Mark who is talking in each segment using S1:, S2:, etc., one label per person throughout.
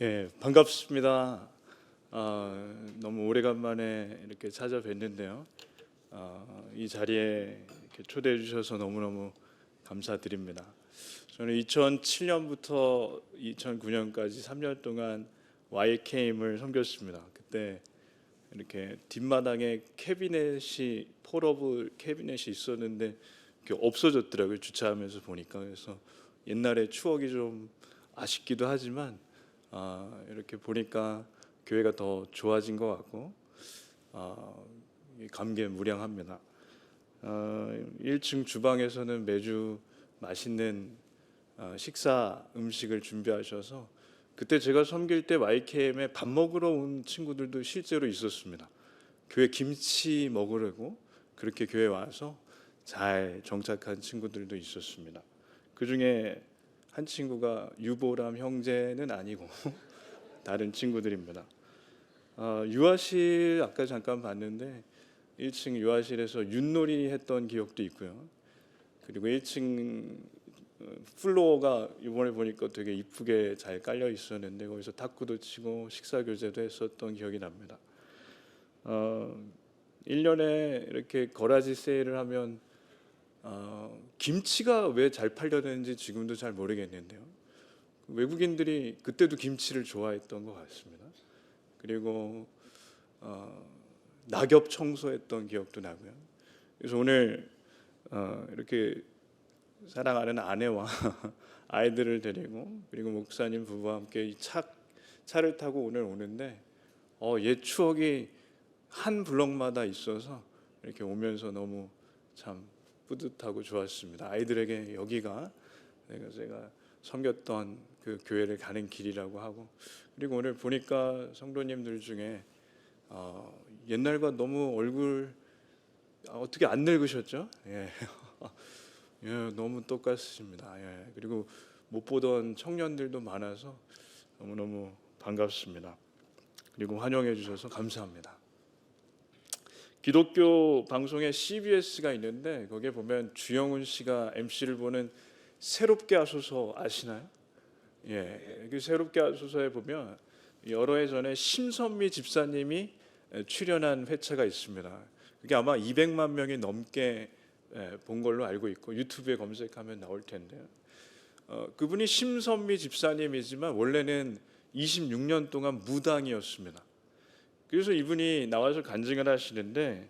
S1: 예, 반갑습니다. 너무 오래간만에 이렇게 찾아뵀는데요. 이 자리에 이렇게 초대해 주셔서 너무너무 감사드립니다. 저는 2007년부터 2009년까지 3년 동안 YKM을 섬겼습니다. 그때 이렇게 뒷마당에 캐비넷이 폴오브 캐비넷이 있었는데 이렇게 없어졌더라고요. 주차하면서 보니까. 그래서 옛날의 추억이 좀 아쉽기도 하지만 이렇게 보니까 교회가 더 좋아진 것 같고 감개무량합니다. 1층 주방에서는 매주 맛있는 식사 음식을 준비하셔서 그때 제가 섬길 때 YKM에 밥 먹으러 온 친구들도 실제로 있었습니다. 교회 김치 먹으려고 그렇게 교회 와서 잘 정착한 친구들도 있었습니다. 그 중에 한 친구가 유보람 형제는 아니고 다른 친구들입니다. 유아실 아까 잠깐 봤는데 1층 유아실에서 윷놀이 했던 기억도 있고요. 그리고 1층 플로어가 이번에 보니까 되게 이쁘게 잘 깔려 있었는데 거기서 탁구도 치고 식사 교제도 했었던 기억이 납니다. 1년에 이렇게 거라지 세일을 하면 김치가 왜 잘 팔려는지 지금도 잘 모르겠는데요. 외국인들이 그때도 김치를 좋아했던 것 같습니다. 그리고 낙엽 청소했던 기억도 나고요. 그래서 오늘 이렇게 사랑하는 아내와 아이들을 데리고 그리고 목사님 부부와 함께 이 차를 타고 오늘 오는데 옛 추억이 한 블럭마다 있어서 이렇게 오면서 너무 참 뿌듯하고 좋았습니다. 아이들에게 여기가 제가 섬겼던 그 교회를 가는 길이라고 하고 그리고 오늘 보니까 성도님들 중에 옛날과 너무 얼굴 어떻게 안 늙으셨죠? 예. 예, 너무 똑같으십니다. 예. 그리고 못 보던 청년들도 많아서 너무너무 반갑습니다. 그리고 환영해 주셔서 감사합니다. 기독교 방송에 CBS가 있는데 거기에 보면 주영훈 씨가 MC를 보는 새롭게 하소서 아시나요? 예, 그 새롭게 하소서에 보면 여러 해 전에 심선미 집사님이 출연한 회차가 있습니다. 그게 아마 200만 명이 넘게 본 걸로 알고 있고 유튜브에 검색하면 나올 텐데요. 그분이 심선미 집사님이지만 원래는 26년 동안 무당이었습니다. 그래서 이분이 나와서 간증을 하시는데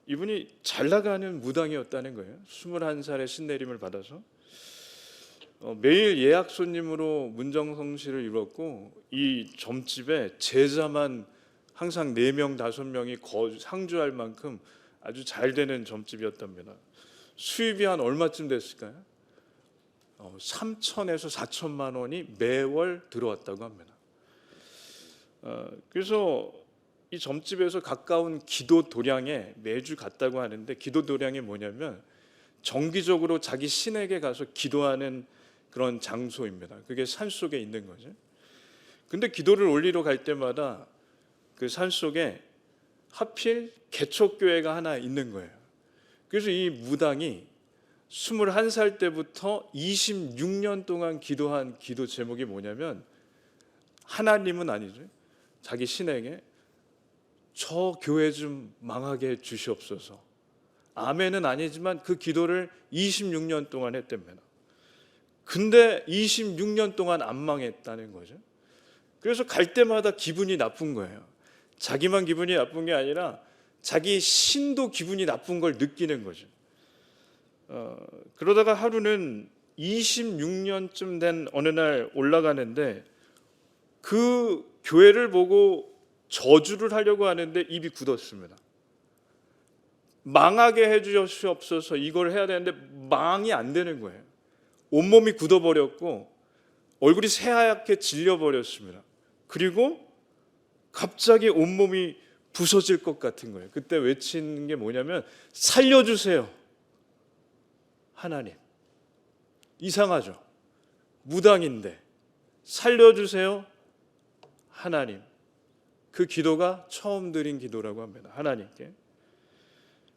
S1: 이분이 잘 나가는 무당이었다는 거예요. 21살에 신내림을 받아서 매일 예약 손님으로 문정성시를 이뤘고 이 점집에 제자만 항상 4명, 5명이 상주할 만큼 아주 잘 되는 점집이었답니다. 수입이 한 얼마쯤 됐을까요? 3천에서 4천만 원이 매월 들어왔다고 합니다. 그래서 이 점집에서 가까운 기도 도량에 매주 갔다고 하는데 기도 도량이 뭐냐면 정기적으로 자기 신에게 가서 기도하는 그런 장소입니다. 그게 산속에 있는 거죠. 근데 기도를 올리러 갈 때마다 그 산속에 하필 개척교회가 하나 있는 거예요. 그래서 이 무당이 21살 때부터 26년 동안 기도한 기도 제목이 뭐냐면 하나님은 아니죠. 자기 신에게 저 교회 좀 망하게 해 주시옵소서. 아멘은 아니지만 그 기도를 26년 동안 했답니다. 근데 26년 동안 안 망했다는 거죠. 그래서 갈 때마다 기분이 나쁜 거예요. 자기만 기분이 나쁜 게 아니라 자기 신도 기분이 나쁜 걸 느끼는 거죠. 그러다가 하루는 26년쯤 된 어느 날 올라가는데 그 교회를 보고 저주를 하려고 하는데 입이 굳었습니다. 망하게 해주시옵소서 이걸 해야 되는데 망이 안 되는 거예요. 온몸이 굳어버렸고 얼굴이 새하얗게 질려버렸습니다. 그리고 갑자기 온몸이 부서질 것 같은 거예요. 그때 외치는 게 뭐냐면 살려주세요 하나님. 이상하죠. 무당인데 살려주세요 하나님. 그 기도가 처음 드린 기도라고 합니다. 하나님께.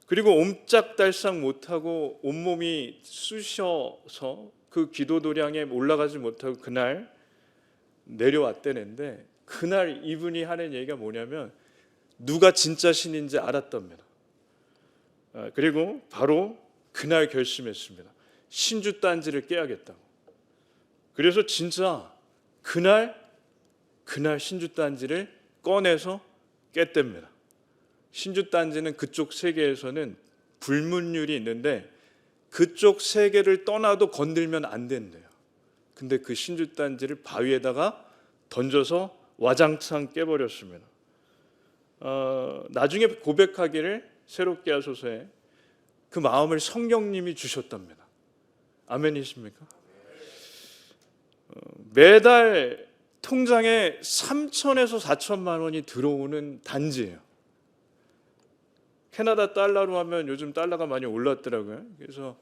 S1: 그리고 옴짝달싹 못하고 온몸이 쑤셔서 그 기도 도량에 올라가지 못하고 그날 내려왔다는데 그날 이분이 하는 얘기가 뭐냐면 누가 진짜 신인지 알았답니다. 그리고 바로 그날 결심했습니다. 신주단지를 깨야겠다고. 그래서 진짜 그날 신주단지를 꺼내서 깼답니다. 신주단지는 그쪽 세계에서는 불문율이 있는데 그쪽 세계를 떠나도 건들면 안 된대요. 근데 그 신주단지를 바위에다가 던져서 와장창 깨버렸습니다. 나중에 고백하기를 새롭게 하소서에 그 마음을 성령님이 주셨답니다. 아멘이십니까? 매달 통장에 3천에서 4천만 원이 들어오는 단지예요. 캐나다 달러로 하면 요즘 달러가 많이 올랐더라고요. 그래서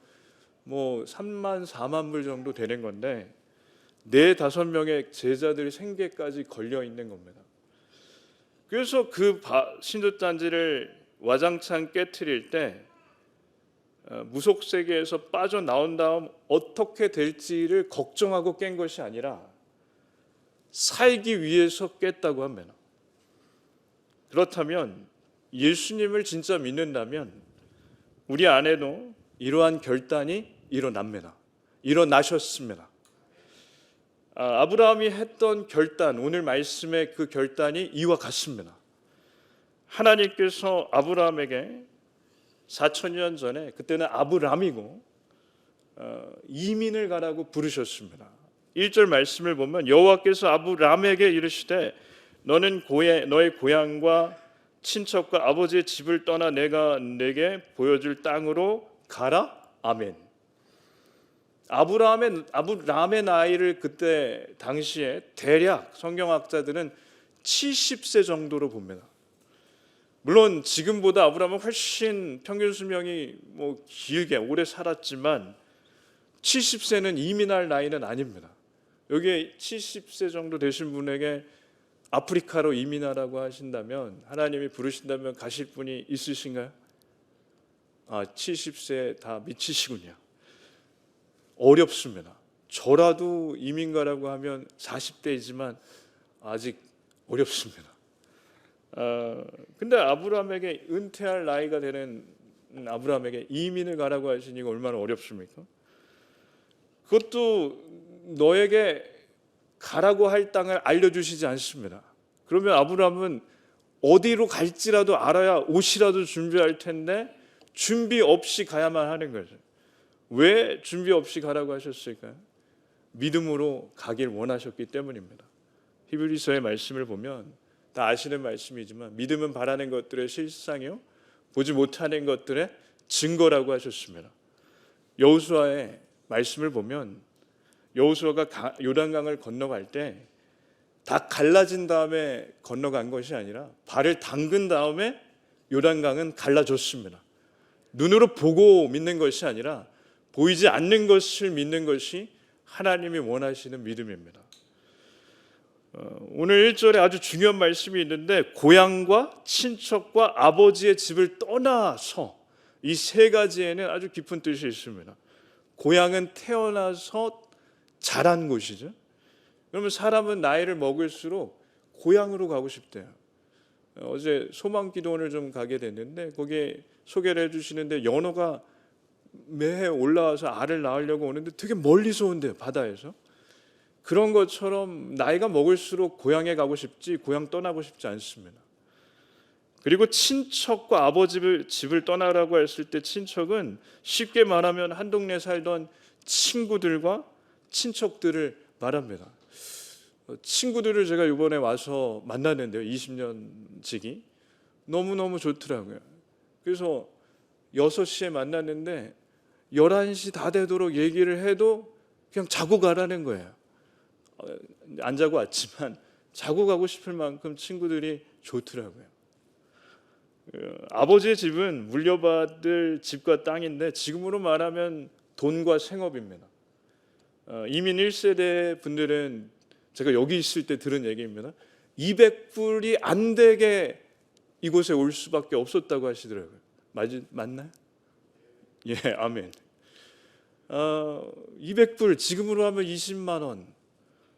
S1: 뭐 3만 4만 불 정도 되는 건데 4-5명의 제자들 생계까지 걸려 있는 겁니다. 그래서 그 신주단지를 와장창 깨트릴 때 무속 세계에서 빠져나온 다음 어떻게 될지를 걱정하고 깬 것이 아니라 살기 위해서 깼다고 합니다. 그렇다면 예수님을 진짜 믿는다면 우리 안에도 이러한 결단이 일어납니다. 일어나셨습니다. 아브라함이 했던 결단, 오늘 말씀의 그 결단이 이와 같습니다. 하나님께서 아브라함에게 4,000년 전에, 그때는 아브람이고 이민을 가라고 부르셨습니다. 1절 말씀을 보면 여호와께서 아브람에게 이르시되 너는 너의 고향과 친척과 아버지의 집을 떠나 내가 내게 보여줄 땅으로 가라. 아멘. 아브라함의 나이를 그때 당시에 대략 성경학자들은 70세 정도로 봅니다. 물론 지금보다 아브라함은 훨씬 평균 수명이 길게 오래 살았지만 70세는 이민할 나이는 아닙니다. 여기에 70세 정도 되신 분에게 아프리카로 이민하라고 하신다면, 하나님이 부르신다면 가실 분이 있으신가요? 70세 다 미치시군요. 어렵습니다. 저라도 이민 가라고 하면 40대이지만 아직 어렵습니다. 근데 아브라함에게 은퇴할 나이가 되는 아브라함에게 이민을 가라고 하시니 이거 얼마나 어렵습니까? 그것도 너에게 가라고 할 땅을 알려주시지 않습니다. 그러면 아브라함은 어디로 갈지라도 알아야 옷이라도 준비할 텐데 준비 없이 가야만 하는 거죠. 왜 준비 없이 가라고 하셨을까요? 믿음으로 가길 원하셨기 때문입니다. 히브리서의 말씀을 보면 다 아시는 말씀이지만 믿음은 바라는 것들의 실상이요 보지 못하는 것들의 증거라고 하셨습니다. 여호수아의 말씀을 보면 여호수아가 요단강을 건너갈 때 다 갈라진 다음에 건너간 것이 아니라 발을 담근 다음에 요단강은 갈라졌습니다. 눈으로 보고 믿는 것이 아니라 보이지 않는 것을 믿는 것이 하나님이 원하시는 믿음입니다. 오늘 1절에 아주 중요한 말씀이 있는데 고향과 친척과 아버지의 집을 떠나서 이 세 가지에는 아주 깊은 뜻이 있습니다. 고향은 태어나서 자란 곳이죠. 그러면 사람은 나이를 먹을수록 고향으로 가고 싶대요. 어제 소망기도원을 좀 가게 됐는데 거기에 소개를 해주시는데 연어가 매해 올라와서 알을 낳으려고 오는데 되게 멀리서 온대요. 바다에서. 그런 것처럼 나이가 먹을수록 고향에 가고 싶지 고향 떠나고 싶지 않습니다. 그리고 친척과 아버지 집을 떠나라고 했을 때 친척은 쉽게 말하면 한 동네에 살던 친구들과 친척들을 말합니다. 친구들을 제가 이번에 와서 만났는데요. 20년 지기. 너무너무 좋더라고요. 그래서 6시에 만났는데 11시 다 되도록 얘기를 해도 그냥 자고 가라는 거예요. 안 자고 왔지만 자고 가고 싶을 만큼 친구들이 좋더라고요. 아버지의 집은 물려받을 집과 땅인데 지금으로 말하면 돈과 생업입니다. 이민 1세대 분들은 제가 여기 있을 때 들은 얘기입니다. 200불이 안 되게 이곳에 올 수밖에 없었다고 하시더라고요. 맞나요? 예, 아멘. 200불 지금으로 하면 20만 원.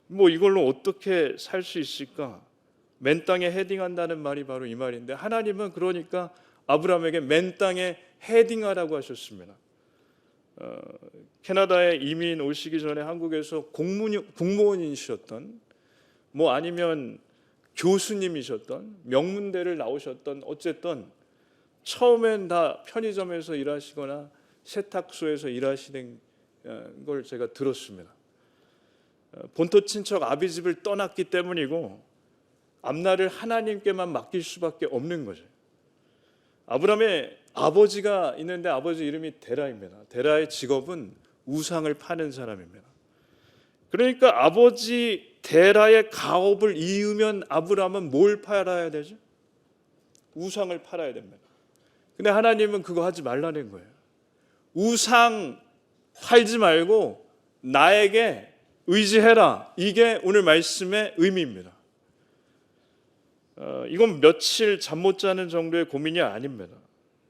S1: 뭐 이걸로 어떻게 살 수 있을까? 맨 땅에 헤딩한다는 말이 바로 이 말인데, 하나님은 그러니까 아브라함에게 맨 땅에 헤딩하라고 하셨습니다. 캐나다에 이민 오시기 전에 한국에서 공무원이셨던, 뭐 아니면 교수님이셨던, 명문대를 나오셨던, 어쨌든 처음엔 다 편의점에서 일하시거나 세탁소에서 일하시는 걸 제가 들었습니다. 본토 친척 아비집을 떠났기 때문이고 앞날을 하나님께만 맡길 수밖에 없는 거죠. 아브라함의 아버지가 있는데 아버지 이름이 데라입니다. 데라의 직업은 우상을 파는 사람입니다. 그러니까 아버지 데라의 가업을 이으면 아브라함은 뭘 팔아야 되죠? 우상을 팔아야 됩니다. 근데 하나님은 그거 하지 말라는 거예요. 우상 팔지 말고 나에게 의지해라. 이게 오늘 말씀의 의미입니다. 이건 며칠 잠 못 자는 정도의 고민이 아닙니다.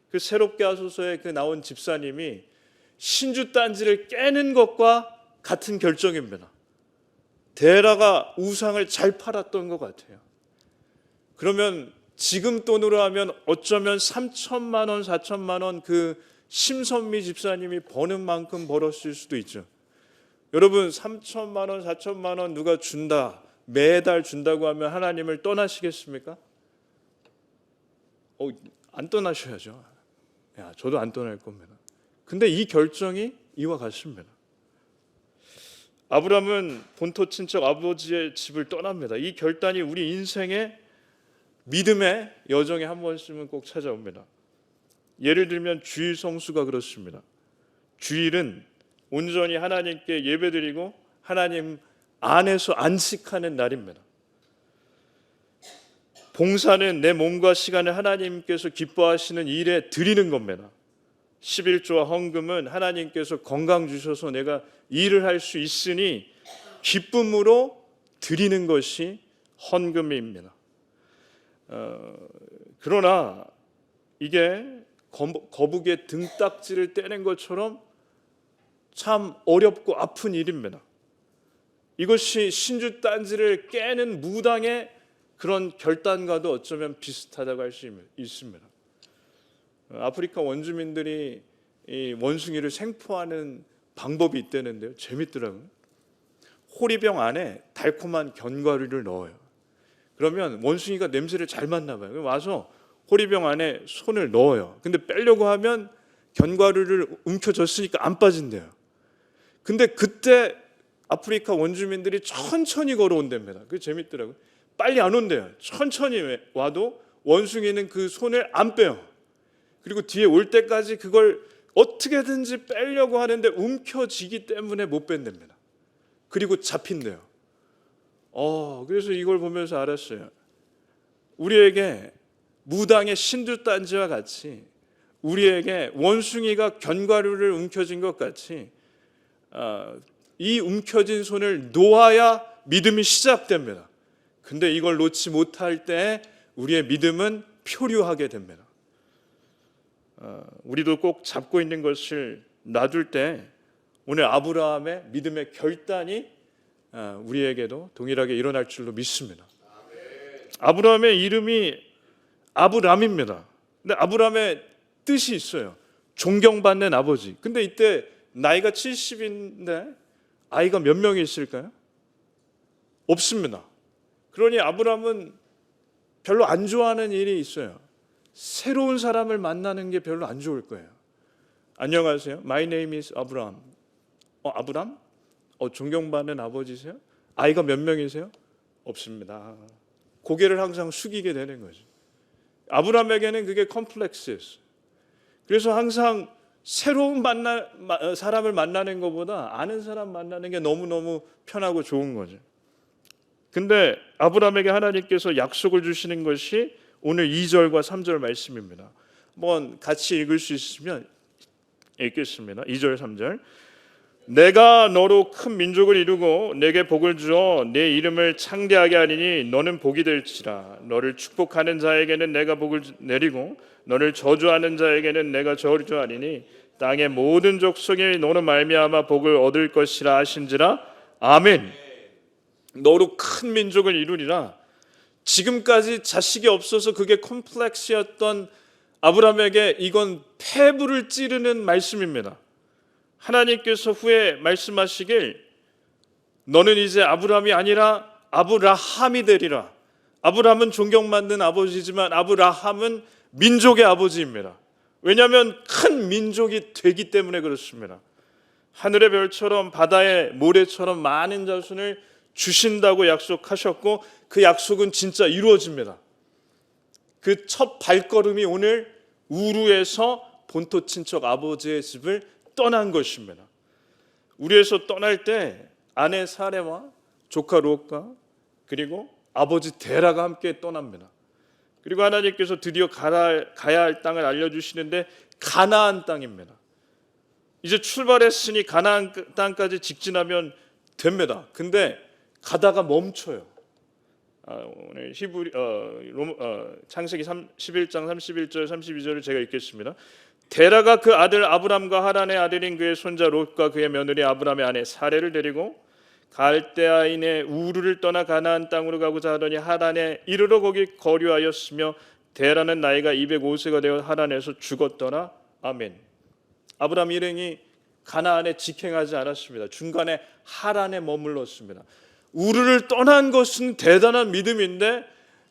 S1: 그 새롭게 하소서에 그 나온 집사님이 신주 딴지를 깨는 것과 같은 결정입니다. 데라가 우상을 잘 팔았던 것 같아요. 그러면 지금 돈으로 하면 어쩌면 3천만 원, 4천만 원 그 심선미 집사님이 버는 만큼 벌었을 수도 있죠. 여러분 3천만 원, 4천만 원 누가 준다, 매달 준다고 하면 하나님을 떠나시겠습니까? 안 떠나셔야죠. 저도 안 떠날 겁니다. 근데 이 결정이 이와 같습니다. 아브라함은 본토 친척 아버지의 집을 떠납니다. 이 결단이 우리 인생의 믿음의 여정에 한 번쯤은 꼭 찾아옵니다. 예를 들면 주일 성수가 그렇습니다. 주일은 온전히 하나님께 예배드리고 하나님 안에서 안식하는 날입니다. 봉사는 내 몸과 시간을 하나님께서 기뻐하시는 일에 드리는 겁니다. 11조와 헌금은 하나님께서 건강 주셔서 내가 일을 할 수 있으니 기쁨으로 드리는 것이 헌금입니다. 그러나 이게 거북이의 등딱지를 떼는 것처럼 참 어렵고 아픈 일입니다. 이것이 신주 딴지를 깨는 무당의 그런 결단과도 어쩌면 비슷하다고 할 수 있습니다. 아프리카 원주민들이 이 원숭이를 생포하는 방법이 있다는데요. 재밌더라고요. 호리병 안에 달콤한 견과류를 넣어요. 그러면 원숭이가 냄새를 잘 맡나 봐요. 와서 호리병 안에 손을 넣어요. 근데 빼려고 하면 견과류를 움켜졌으니까 안 빠진대요. 근데 그때 아프리카 원주민들이 천천히 걸어온답니다. 그게 재밌더라고요. 빨리 안 온대요. 천천히 와도 원숭이는 그 손을 안 빼요. 그리고 뒤에 올 때까지 그걸 어떻게든지 빼려고 하는데 움켜쥐기 때문에 못 뺀답니다. 그리고 잡힌대요. 그래서 이걸 보면서 알았어요. 우리에게 무당의 신주단지와 같이, 우리에게 원숭이가 견과류를 움켜쥔 것 같이 이 움켜진 손을 놓아야 믿음이 시작됩니다. 근데 이걸 놓지 못할 때 우리의 믿음은 표류하게 됩니다. 우리도 꼭 잡고 있는 것을 놔둘 때 오늘 아브라함의 믿음의 결단이 우리에게도 동일하게 일어날 줄로 믿습니다. 아브라함의 이름이 아브람입니다. 근데 아브라함의 뜻이 있어요. 존경받는 아버지. 근데 이때 나이가 70인데 아이가 몇 명이 있을까요? 없습니다. 그러니 아브라함은 별로 안 좋아하는 일이 있어요. 새로운 사람을 만나는 게 별로 안 좋을 거예요. 안녕하세요. My name is Abraham. 아브람? 존경받는 아버지세요? 아이가 몇 명이세요? 없습니다. 고개를 항상 숙이게 되는 거죠. 아브람에게는 그게 컴플렉스였어요. 그래서 항상 새로운 사람을 만나는 것보다 아는 사람 만나는 게 너무너무 편하고 좋은 거죠. 근데 아브람에게 하나님께서 약속을 주시는 것이 오늘 2절과 3절 말씀입니다. 한번 같이 읽을 수 있으면 읽겠습니다. 2절 3절. 내가 너로 큰 민족을 이루고 내게 복을 주어 내 이름을 창대하게 하리니 너는 복이 될지라. 너를 축복하는 자에게는 내가 복을 내리고 너를 저주하는 자에게는 내가 저주하리니 땅의 모든 족속이 너로 말미암아 복을 얻을 것이라 하신지라. 아멘. 너로 큰 민족을 이루리라. 지금까지 자식이 없어서 그게 콤플렉스였던 아브라함에게 이건 폐부를 찌르는 말씀입니다. 하나님께서 후에 말씀하시길 너는 이제 아브라함이 아니라 아브라함이 되리라. 아브라함은 존경받는 아버지지만 아브라함은 민족의 아버지입니다. 왜냐하면 큰 민족이 되기 때문에 그렇습니다. 하늘의 별처럼 바다의 모래처럼 많은 자손을 주신다고 약속하셨고 그 약속은 진짜 이루어집니다. 그 첫 발걸음이 오늘 우르에서 본토 친척 아버지의 집을 떠난 것입니다. 우르에서 떠날 때 아내 사레와 조카 롯과 그리고 아버지 데라가 함께 떠납니다. 그리고 하나님께서 드디어 가야 할 땅을 알려주시는데 가나안 땅입니다. 이제 출발했으니 가나안 땅까지 직진하면 됩니다. 근데 가다가 멈춰요. 오늘 창세기 11장 31절 32절을 제가 읽겠습니다. 데라가 그 아들 아브람과 하란의 아들인 그의 손자 롯과 그의 며느리 아브람의 아내 사레를 데리고 갈대아인의 우르를 떠나 가나안 땅으로 가고자 하더니 하란에 이르러 거기 거류하였으며 데라는 나이가 205세가 되어 하란에서 죽었더라. 아멘. 아브람 일행이 가나안에 직행하지 않았습니다. 중간에 하란에 머물렀습니다. 우르를 떠난 것은 대단한 믿음인데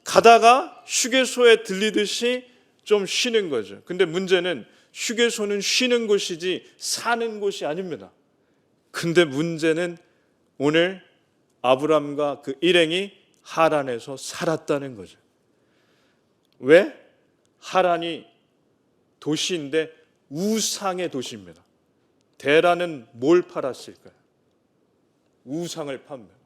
S1: 가다가 휴게소에 들리듯이 좀 쉬는 거죠. 근데 문제는 휴게소는 쉬는 곳이지 사는 곳이 아닙니다. 근데 문제는 오늘 아브람과 그 일행이 하란에서 살았다는 거죠. 왜? 하란이 도시인데 우상의 도시입니다. 데라는 뭘 팔았을까요? 우상을 판매합니다.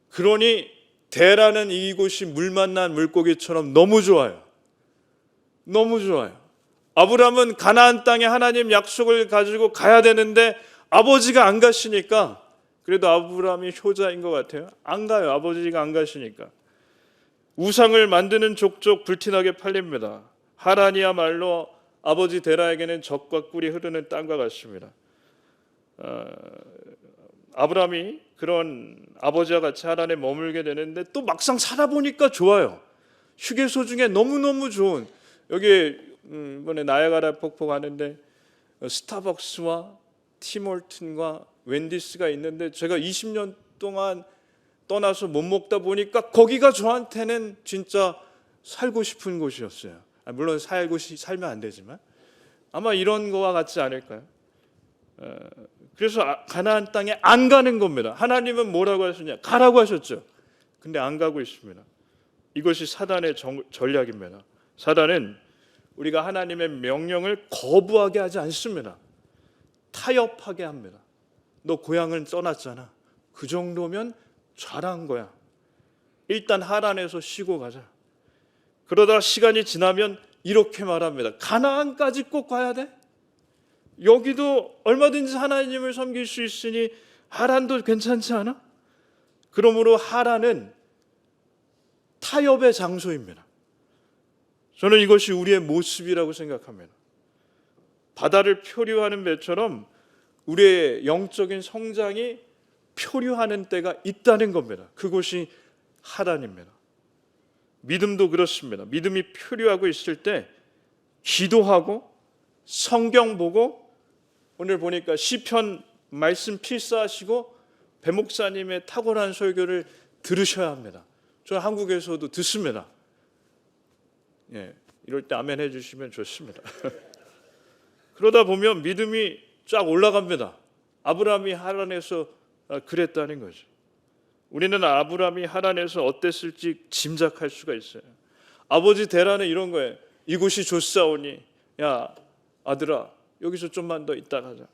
S1: 그러니 데라는 이곳이 물 만난 물고기처럼 너무 좋아요. 너무 좋아요. 아브람은 가나안 땅에 하나님 약속을 가지고 가야 되는데 아버지가 안 가시니까 그래도 아브람이 효자인 것 같아요. 안 가요. 아버지가 안 가시니까. 우상을 만드는 족족 불티나게 팔립니다. 하란이야말로 아버지 데라에게는 젖과 꿀이 흐르는 땅과 같습니다. 아브람이 그런 아버지와 같이 하란에 머물게 되는데 또 막상 살아보니까 좋아요. 휴게소 중에 너무너무 좋은 여기 이번에 나야가라 폭포 가는데 스타벅스와 팀홀튼과 웬디스가 있는데 제가 20년 동안 떠나서 못 먹다 보니까 거기가 저한테는 진짜 살고 싶은 곳이었어요. 물론 살면 안 되지만 아마 이런 거와 같지 않을까요? 그래서 가나안 땅에 안 가는 겁니다. 하나님은 뭐라고 하셨냐? 가라고 하셨죠. 근데 안 가고 있습니다. 이것이 사단의 전략입니다. 사단은 우리가 하나님의 명령을 거부하게 하지 않습니다. 타협하게 합니다. 너 고향을 떠났잖아. 그 정도면 잘한 거야. 일단 하란에서 쉬고 가자. 그러다 시간이 지나면 이렇게 말합니다. 가나안까지 꼭 가야 돼? 여기도 얼마든지 하나님을 섬길 수 있으니 하란도 괜찮지 않아? 그러므로 하란은 타협의 장소입니다. 저는 이것이 우리의 모습이라고 생각합니다. 바다를 표류하는 배처럼 우리의 영적인 성장이 표류하는 때가 있다는 겁니다. 그곳이 하란입니다. 믿음도 그렇습니다. 믿음이 표류하고 있을 때 기도하고 성경 보고 오늘 보니까 시편 말씀 필사하시고 배 목사님의 탁월한 설교를 들으셔야 합니다. 저는 한국에서도 듣습니다. 예, 이럴 때 아멘 해주시면 좋습니다. 그러다 보면 믿음이 쫙 올라갑니다. 아브라함이 하란에서 그랬다는 거죠. 우리는 아브라함이 하란에서 어땠을지 짐작할 수가 있어요. 아버지 데라는 이런 거예요. 이곳이 좋사오니 야 아들아 여기서 좀만 더 있다 가자.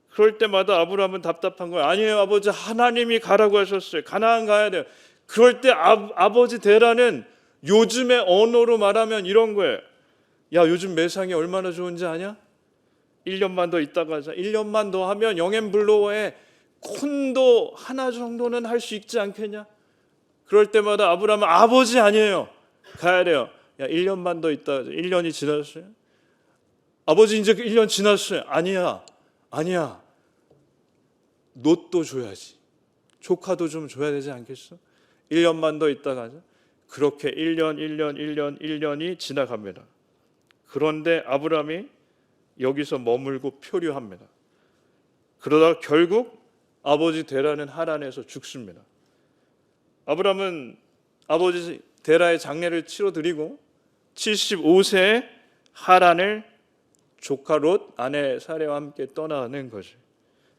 S1: 그럴 때마다 아브라함은 답답한 거예요. 아니에요 아버지 하나님이 가라고 하셨어요. 가나안 가야 돼요. 그럴 때 아버지 데라는 요즘의 언어로 말하면 이런 거예요. 야 요즘 매상이 얼마나 좋은지 아냐? 1년만 더 있다 가자. 1년만 더 하면 영앤블로어에 콘도 하나 정도는 할 수 있지 않겠냐? 그럴 때마다 아브라함은 아버지 아니에요. 가야 돼요. 야 1년만 더 있다 가자. 1년이 지났어요. 아버지 이제 1년 지났어요. 아니야. 롯도 줘야지. 조카도 좀 줘야 되지 않겠어? 1년만 더 있다 가자. 그렇게 1년이 지나갑니다. 그런데 아브라함이 여기서 머물고 표류합니다. 그러다 결국 아버지 데라는 하란에서 죽습니다. 아브라함은 아버지 데라의 장례를 치러드리고 75세에 하란을 조카 롯 아내 사레와 함께 떠나는 거죠.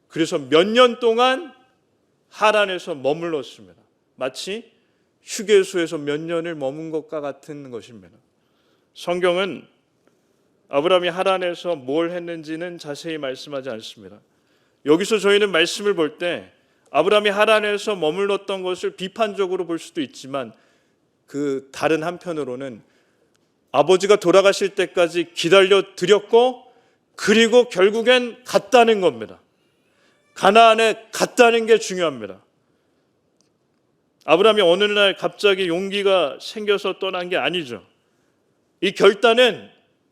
S1: 그래서 몇 년 동안 하란에서 머물렀습니다. 마치 휴게소에서 몇 년을 머문 것과 같은 것입니다. 성경은 아브라함이 하란에서 뭘 했는지는 자세히 말씀하지 않습니다. 여기서 저희는 말씀을 볼 때 아브라함이 하란에서 머물렀던 것을 비판적으로 볼 수도 있지만 그 다른 한편으로는 아버지가 돌아가실 때까지 기다려 드렸고 그리고 결국엔 갔다는 겁니다. 가나안에 갔다는 게 중요합니다. 아브라함이 어느 날 갑자기 용기가 생겨서 떠난 게 아니죠. 이 결단은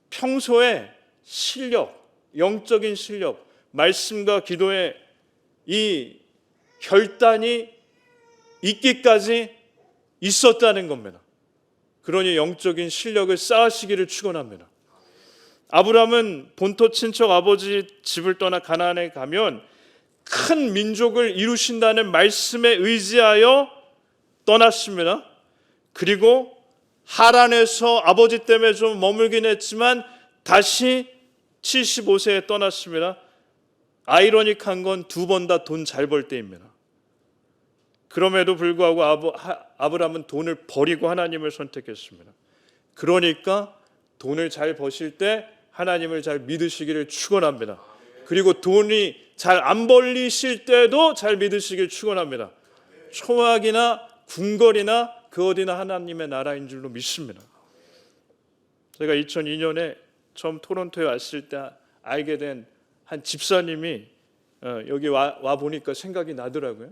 S1: 평소에 실력, 영적인 실력, 말씀과 기도의 이 결단이 있기까지 있었다는 겁니다. 그러니 영적인 실력을 쌓으시기를 축원합니다. 아브라함은 본토 친척 아버지 집을 떠나 가나안에 가면 큰 민족을 이루신다는 말씀에 의지하여 떠났습니다. 그리고 하란에서 아버지 때문에 좀 머물긴 했지만 다시 75세에 떠났습니다. 아이러닉한 건 두 번 다 돈 잘 벌 때입니다. 그럼에도 불구하고 아브라함은 돈을 버리고 하나님을 선택했습니다. 그러니까 돈을 잘 버실 때 하나님을 잘 믿으시기를 축원합니다. 그리고 돈이 잘 안 벌리실 때도 잘 믿으시기를 축원합니다. 초막이나 궁궐이나 그 어디나 하나님의 나라인 줄로 믿습니다. 제가 2002년에 처음 토론토에 왔을 때 알게 된 한 집사님이 여기 와 보니까 생각이 나더라고요.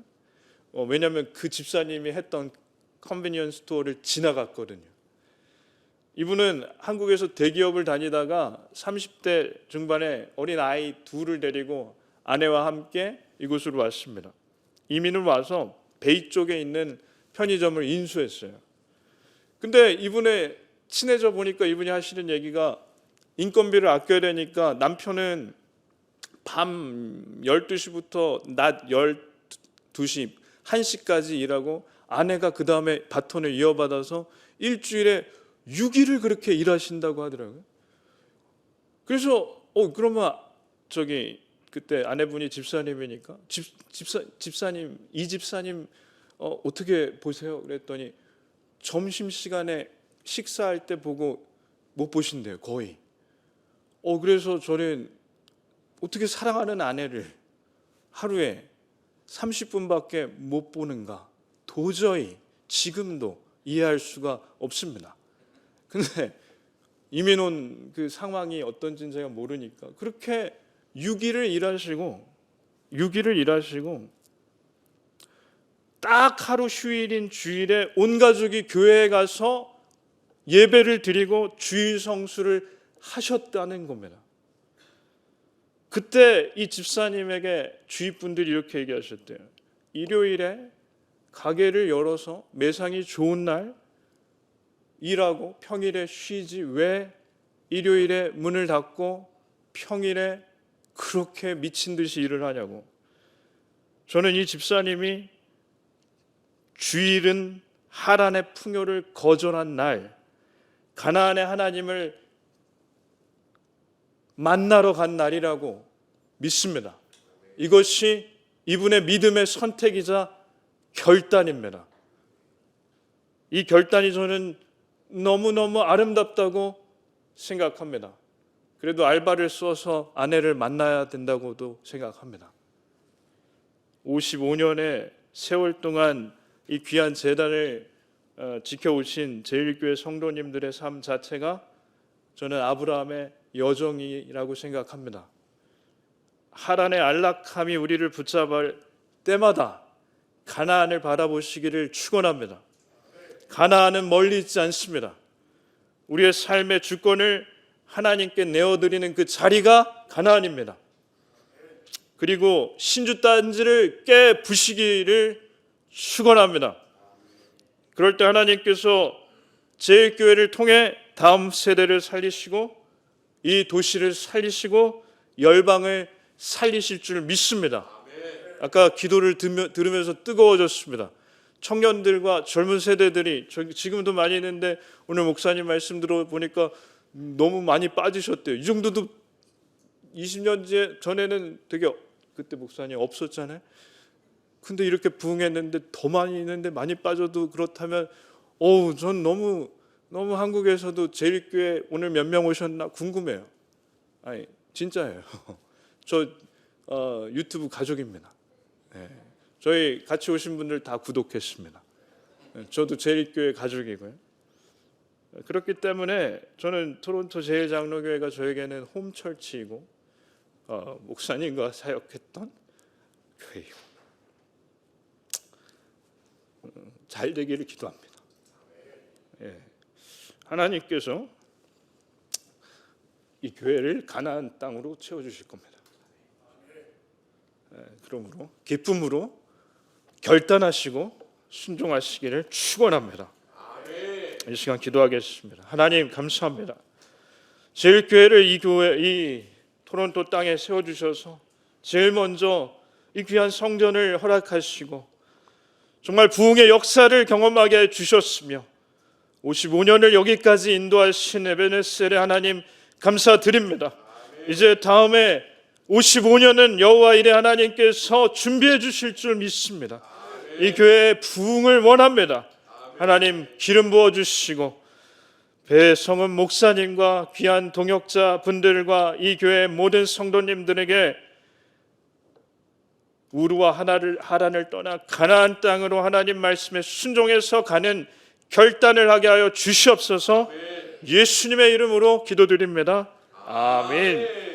S1: 왜냐하면 그 집사님이 했던 컨비니언스 스토어를 지나갔거든요. 이분은 한국에서 대기업을 다니다가 30대 중반에 어린 아이 둘을 데리고 아내와 함께 이곳으로 왔습니다. 이민을 와서 베이 쪽에 있는 편의점을 인수했어요. 근데 이분의 친해져 보니까 이분이 하시는 얘기가 인건비를 아껴야 되니까 남편은 밤 12시부터 낮 12시, 1시까지 일하고 아내가 그 다음에 바톤을 이어받아서 일주일에 6일을 그렇게 일하신다고 하더라고요. 그래서 그러면 그때 아내분이 집사님이니까 집사님 이 집사님 어떻게 보세요? 그랬더니 점심시간에 식사할 때 보고 못 보신대요. 거의. 그래서 저는 어떻게 사랑하는 아내를 하루에 30분밖에 못 보는가? 도저히 지금도 이해할 수가 없습니다. 근데 이민 온 그 상황이 어떤지는 제가 모르니까 그렇게 6일을 일하시고 딱 하루 휴일인 주일에 온 가족이 교회에 가서 예배를 드리고 주일 성수를 하셨다는 겁니다. 그때 이 집사님에게 주위 분들이 이렇게 얘기하셨대요. 일요일에 가게를 열어서 매상이 좋은 날 일하고 평일에 쉬지 왜 일요일에 문을 닫고 평일에 그렇게 미친 듯이 일을 하냐고. 저는 이 집사님이 주일은 하란의 풍요를 거절한 날 가나안의 하나님을 만나러 간 날이라고 믿습니다. 이것이 이분의 믿음의 선택이자 결단입니다. 이 결단이 저는 너무너무 아름답다고 생각합니다. 그래도 알바를 써서 아내를 만나야 된다고도 생각합니다. 55년의 세월 동안 이 귀한 재단을 지켜오신 제1교회 성도님들의 삶 자체가 저는 아브라함의 여정이라고 생각합니다. 하란의 안락함이 우리를 붙잡을 때마다 가나안을 바라보시기를 축원합니다. 가나안은 멀리 있지 않습니다. 우리의 삶의 주권을 하나님께 내어드리는 그 자리가 가나안입니다. 그리고 신주단지를 깨부시기를 축원합니다. 그럴 때 하나님께서 제일교회를 통해 다음 세대를 살리시고 이 도시를 살리시고 열방을 살리실 줄 믿습니다. 아까 기도를 들으면서 뜨거워졌습니다. 청년들과 젊은 세대들이 지금도 많이 있는데 오늘 목사님 말씀 들어보니까 너무 많이 빠지셨대요. 이 정도도 20년 전에는 되게 그때 목사님 없었잖아요. 근데 이렇게 부흥했는데 더 많이 있는데 많이 빠져도 그렇다면 전 너무 한국에서도 제일교회 오늘 몇 명 오셨나 궁금해요. 아니 진짜예요. 저 유튜브 가족입니다. 네. 저희 같이 오신 분들 다 구독했습니다. 저도 제일교회 가족이고요. 그렇기 때문에 저는 토론토 제일장로교회가 저에게는 홈철치이고 목사님과 사역했던 교회이고 잘 되기를 기도합니다. 예. 하나님께서 이 교회를 가나안 땅으로 채워주실 겁니다. 그러므로 기쁨으로 결단하시고 순종하시기를 축원합니다. 이 시간 기도하겠습니다. 하나님 감사합니다. 제일교회를 이 토론토 땅에 세워주셔서 제일 먼저 이 귀한 성전을 허락하시고 정말 부흥의 역사를 경험하게 해주셨으며 55년을 여기까지 인도하신 에베네셀의 하나님 감사드립니다. 이제 다음에 55년은 여호와 일의 하나님께서 준비해 주실 줄 믿습니다. 이 교회의 부흥을 원합니다. 하나님 기름 부어주시고 배성은 목사님과 귀한 동역자 분들과 이 교회 모든 성도님들에게 우르와 하란을 떠나 가나안 땅으로 하나님 말씀에 순종해서 가는 결단을 하게 하여 주시옵소서. 예수님의 이름으로 기도드립니다. 아멘.